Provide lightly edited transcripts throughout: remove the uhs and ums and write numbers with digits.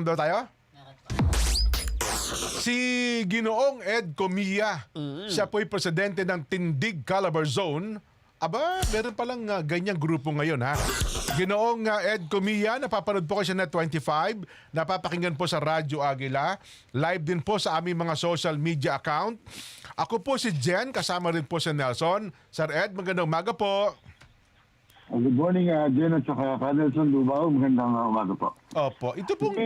daw tayo? Si Ginoong Ed Comilla, siya po'y presidente ng Tindig Calabar Zone. Aba, meron palang ganyang grupo ngayon, ha? Ginoong Ed Comilla, napapanood po kayo sa Net25, napapakinggan po sa Radyo Agila, live din po sa aming mga social media account. Ako po si Jen, kasama rin po si Nelson. Sir Ed, magandang umaga po. Good morning, Jen at saka Nelson Lubao. Magandang umaga po. Opo, ito pong...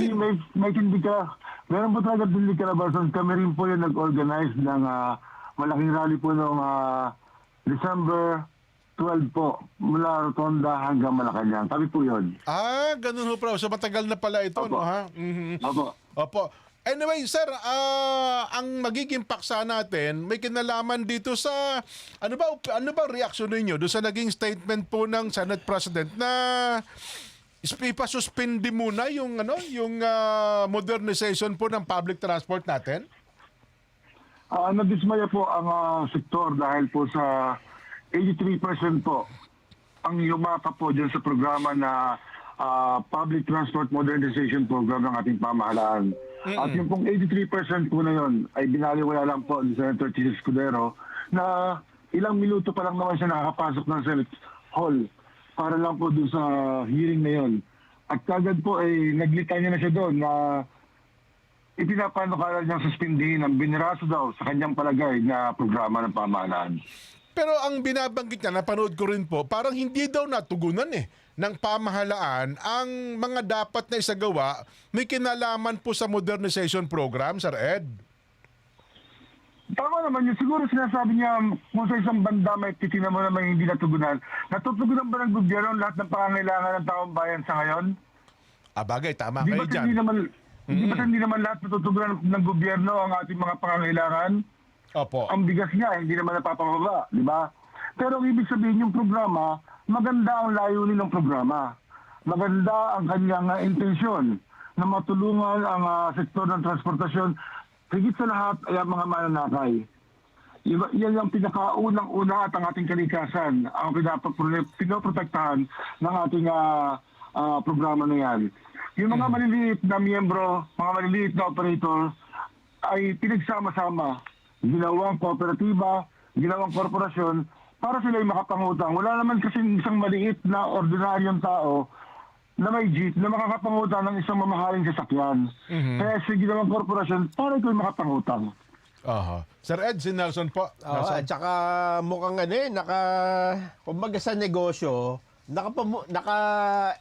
May Tindig ka. Meron po talaga Tindig Calabarzon. Kami rin po yung nag-organize ng malaking rally po noong December 12 po. Mula Rotonda hanggang Malacanang. Kami po yun. Ganun ho pala. So matagal na pala ito, Opo. no, ha? Mhm. Opo. Opo. Anyway, sir, ang magiging paksa natin, may kinalaman dito sa ano ba reaksyon ninyo do sa naging statement po ng Senate President na ipasuspindi muna yung modernization po ng public transport natin? Nadismaya po ang sektor dahil po sa 83% po ang yumaka po dyan sa programa na Public Transport Modernization Program ng ating pamahalaan. At yung pong 83% po na yun ay binaliwala lang po ni Senator Chis Escudero na ilang minuto pa lang naman siya nakakapasok ng Senate Hall para lang po doon sa hearing na yun. At kagad po ay naglitanya na siya doon na ipinapanukala niyang suspindihin ang biniraso daw sa kanyang palagay na programa ng pamahalaan. Pero ang binabanggit niya, napanood ko rin po, parang hindi daw natugunan ng pamahalaan ang mga dapat na isagawa may kinalaman po sa modernization program, Sir Ed. Tama naman yun. Siguro sinasabi niya kung sa isang banda may titignan mo naman hindi natugunan. Natutugunan ba ng gobyerno lahat ng pangangailangan ng taong bayan sa ngayon? Bagay, tama Di kayo ba't dyan. hindi naman lahat natutugunan ng gobyerno ang ating mga pangangailangan? Opo. Ang bigas nga, hindi naman napapababa, di ba? Pero ang ibig sabihin yung programa, maganda ang layunin ng programa. Maganda ang kanyang intensyon na matulungan ang sektor ng transportasyon. Higit sa lahat ay ang mga mananakay. Yan ang pinakaunang-una at ang ating kalikasan, ang pinoprotektahan ng ating programa na yan. Yung mga maliliit na miyembro, mga maliliit na operator, ay pinagsama-sama. Ginawang kooperatiba, ginawang korporasyon, para sila ay makapangutang. Wala naman kasi isang maliit na ordinaryong tao na may jeep na makakapangutang ng isang mamahaling sasakyan. Kaya sa ginawang korporasyon, para ito ay makapangutang. Sir Ed, si Nelson po. At saka mukhang kumbaga sa negosyo,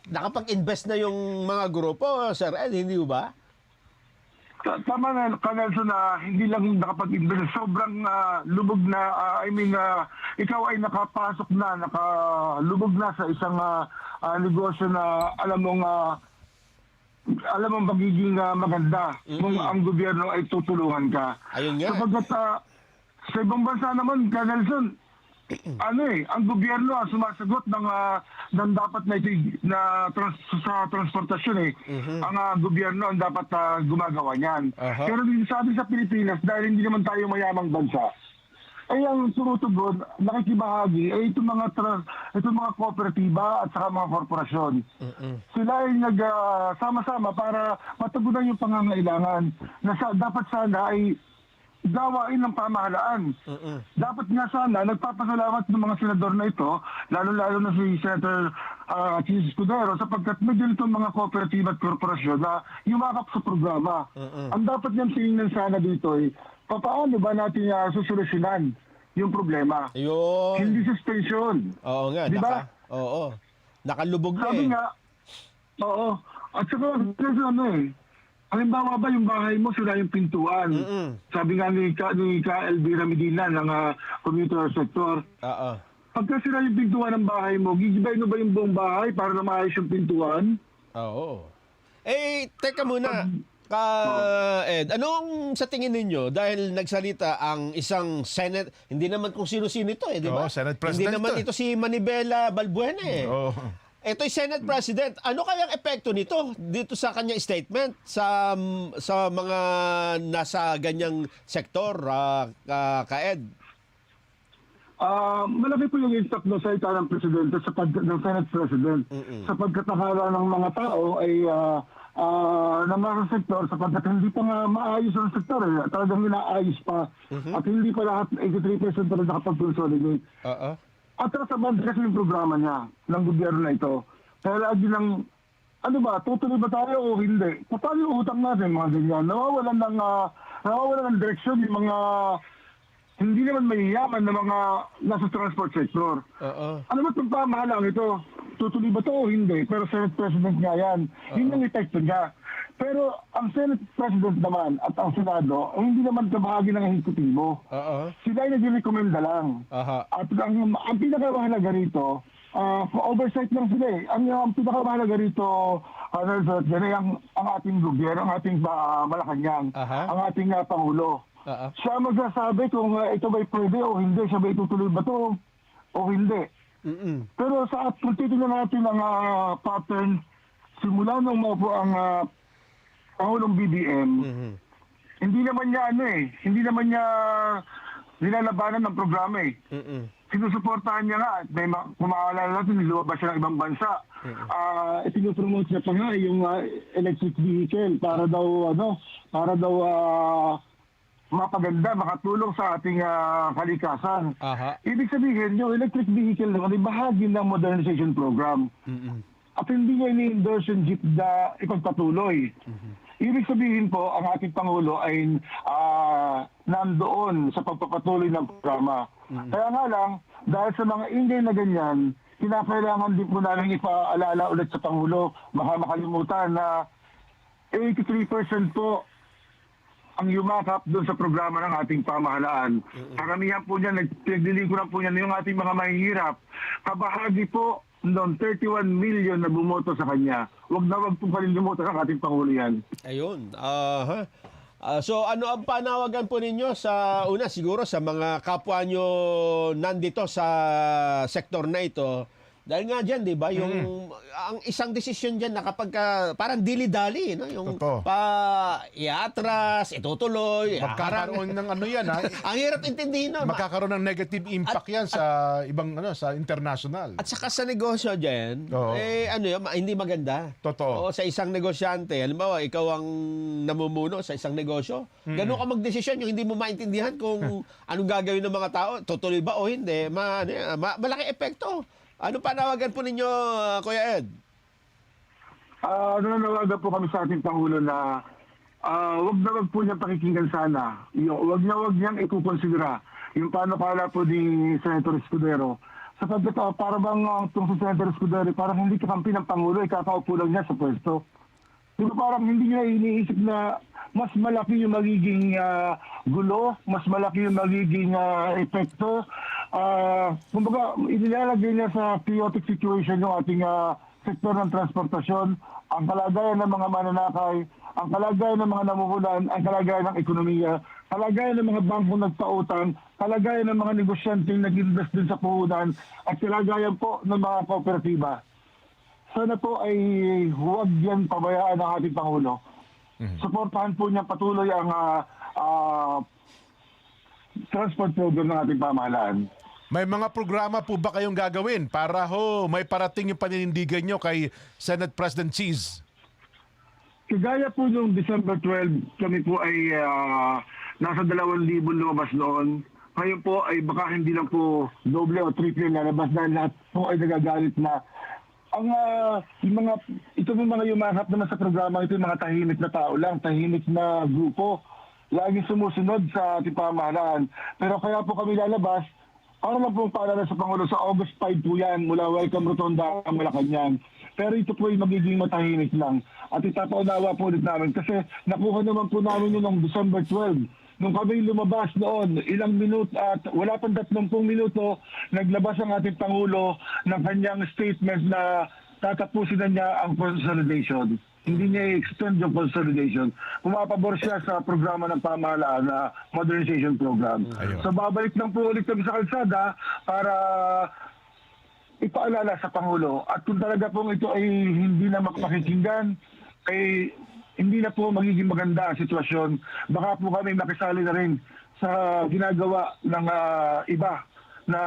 nakapag-invest na yung mga grupo, Sir Ed, hindi ba? Tama na, Nelson, na hindi lang nakapag-invest. Sobrang lubog na, ikaw ay nakapasok na, nakalubog na sa isang negosyo na alam mong magiging maganda kung ang gobyerno ay tutulungan ka. Ayun nga. Sapagkat sa ibang bansa naman, Nelson, ang gobyerno ang sumasagot ng dapat sa transportasyon Ang gobyerno ang dapat gumagawa niyan. Pero sa atin sa Pilipinas, dahil hindi naman tayo mayamang bansa, ay ang tumutugon, nakikibahagi ay itong mga kooperatiba at saka mga korporasyon. Sila ay nagsama-sama para matugunan yung pangangailangan na dapat sana ay gawain ng pamahalaan. Dapat nga sana, nagpapasalamat ng mga senador na ito, lalo-lalo na si Senator Chis Escudero, sapagkat may ganitong mga kooperatiba at korporasyon na yumakap sa programa. Ang dapat niyang tingnan sana dito ay, paano ba natin susolusyonan yung problema? Ayun. Hindi suspension. Oo nga. Di ba? Oo. Nakalubog na Sabi nga, oo. At saka, halimbawa ba yung bahay mo, sila yung pintuan. Sabi nga ni Elvira Medina ng commuter sector, pagka sila yung pintuan ng bahay mo, gigibay mo ba yung buong bahay para na maayos yung pintuan? Oo. Teka muna. Ed, anong sa tingin ninyo, dahil nagsalita ang isang Senate, hindi naman kung sino-sino ito di ba? Senate President hindi naman ito si Manibela Balbuena Ito'y Senate President. Ano kayang epekto nito dito sa kanyang statement sa mga nasa ganyang sektor, ka-Ed? Malaki po yung impact na salita ng Presidente ng Senate President. Sapagkat akala ng mga tao ay ng mga sektor sapagkat hindi pa nga maayos ang sektor. Talagang inaayos pa. At hindi pa lahat 83% pa rin nakapag-consolidate. At kasaband kasi yung programa niya ng gobyerno na ito. Kaya lagi lang, ano ba, tutuloy ba tayo o hindi? Paano yung utang natin, mga ganyan? Nawawalan ng direksyon yung mga hindi naman mayayaman na mga nasa transport sector. Ano ba itong pamahalaan ito? Tutuloy ba ito o hindi? Pero Senate President nga yan. Yun ang epekto niya. Pero ang Senate President naman at ang Senado, hindi naman kabahagi ng ehekutibo. Sila ay nag-recommenda lang. At ang pinakamahalaga rito, oversight lang sila eh. Ang pinakamahalaga rito, yan ay ang ating gobyerno, ang ating Malacanang, ang ating Pangulo. Siya magsasabi kung ito ba'y pwede o hindi, siya ba'y tutuloy ba ito o hindi. Pero kung titignan natin ang pattern, simula nung maupo ang Pangulong BBM, hindi naman niya nilalabanan ng programa eh. Sinusuportahan niya nga, kung maalala natin, nilabas siya ng ibang bansa. Itinupromote niya pa nga yung electric vehicle para daw mapaganda, makatulong sa ating kalikasan. Ibig sabihin, yung electric vehicle naman ay bahagi ng modernization program. At hindi niya ini-endorse yung jeep na ipagpatuloy. Ibig sabihin po, ang ating Pangulo ay nandoon sa pagpapatuloy ng programa. Kaya nga lang, dahil sa mga ingay na ganyan, kinakailangan din po namin ipaalala ulit sa Pangulo, baka makalimutan na 83% po ang yumakap doon sa programa ng ating pamahalaan. Karamihan po niya, naglilingkuran po niya yung ating mga mahihirap. Kabahagi po noon 31 million na bumoto sa kanya. Huwag pong kalilimutan ang ating Pangulo yan. Ayun. So ano ang panawagan po ninyo sa una siguro sa mga kapwa nyo nandito sa sektor na ito? Dahil nga dyan, di ba, yung ang isang desisyon dyan na kapag parang dili-dali, no? Yung Totoo. iatras, itutuloy, Magkakaroon ng ano yan, ha? ang hirap intindihin nun. Magkakaroon ng negative impact yan sa ibang, sa international. At saka sa negosyo dyan, Oo. hindi maganda. Totoo. O sa isang negosyante, halimbawa, ikaw ang namumuno sa isang negosyo, ganun ka magdesisyon, yung hindi mo maintindihan kung anong gagawin ng mga tao, tutuloy ba o hindi, malaki epekto. Ano panawagan po ninyo, Kuya Ed? Nananawagan po kami sa ating Pangulo na wag po niyang pakikinggan sana. Wag niyang ikukonsidera yung panukala po ni Senator Escudero. Sapagkat para bang itong si Senator Escudero, parang hindi kakampi ng Pangulo, ikakaupo lang niya sa pwesto. Diba parang hindi niya iniisip na mas malaki yung magiging gulo, mas malaki yung magiging epekto. Kumbaga, inilalagay niya sa chaotic situation yung ating sektor ng transportasyon, ang kalagayan ng mga mananakay, ang kalagayan ng mga namumulan, ang kalagayan ng ekonomiya, kalagayan ng mga bangko nagpautang, kalagayan ng mga negosyante nag-invest din sa puhunan, at kalagayan po ng mga kooperatiba. Sana po ay huwag yan pabayaan ng ating Pangulo. Suportahan po niya patuloy ang transport program ng ating pamahalaan. May mga programa po ba kayong gagawin para may parating yung paninindigan nyo kay Senate President Cheese? Kagaya po noong December 12, kami po ay nasa 2,000 lumabas noon. Ngayon po ay baka hindi lang po doble o triple lalabas dahil lahat po ay nagagalit na. Ito yung mga yumakap naman sa programa, ito yung mga tahimik na tao lang, tahimik na grupo. Laging sumusunod sa ating pamahalaan. Pero kaya po kami lalabas, para lang po paalala sa Pangulo, sa August 5 po yan, mula Welcome Rotonda, Malacanang. Pero ito po ay magiging matahimik lang. At itapaunawa po ulit namin. Kasi nakuha naman po namin yun noong December 12. Nung kami lumabas noon, ilang minuto at wala pang 30 minuto, naglabas ang ating Pangulo ng kanyang statement na tatapusin na niya ang consolidation. Hindi niya i-extend yung consolidation. Pumapabor siya sa programa ng pamahalaan na modernization program. Ayun. So babalik lang po ulit kami sa kalsada para ipaalala sa Pangulo. At kung talaga pong ito ay hindi na makakikinggan, ay hindi na po magiging maganda ang sitwasyon. Baka po kami makisali na rin sa ginagawa ng iba na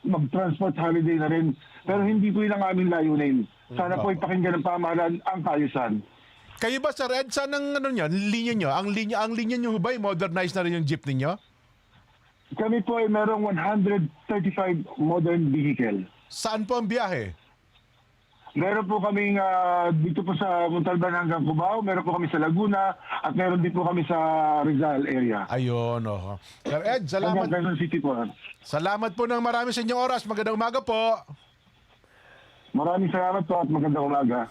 mag-transport holiday na rin. Pero hindi po yun ang aming layunin. Sana po ipakinggan ng pamahalaan ang kaayusan. Kayo ba, Sir Ed, saan ang ano nyo, linya nyo? Ang linya nyo ba, modernize na rin yung jeep ninyo? Kami po ay merong 135 modern vehicle. Saan po ang biyahe? Meron po kaming dito po sa Montalban hanggang Cubao, meron po kami sa Laguna, at meron din po kami sa Rizal area. Ayun, oh. Sir Ed, salamat. Hanggang Quezon City po. Salamat po ng marami sa inyong oras. Magandang umaga po. Maraming salamat po at magandang umaga.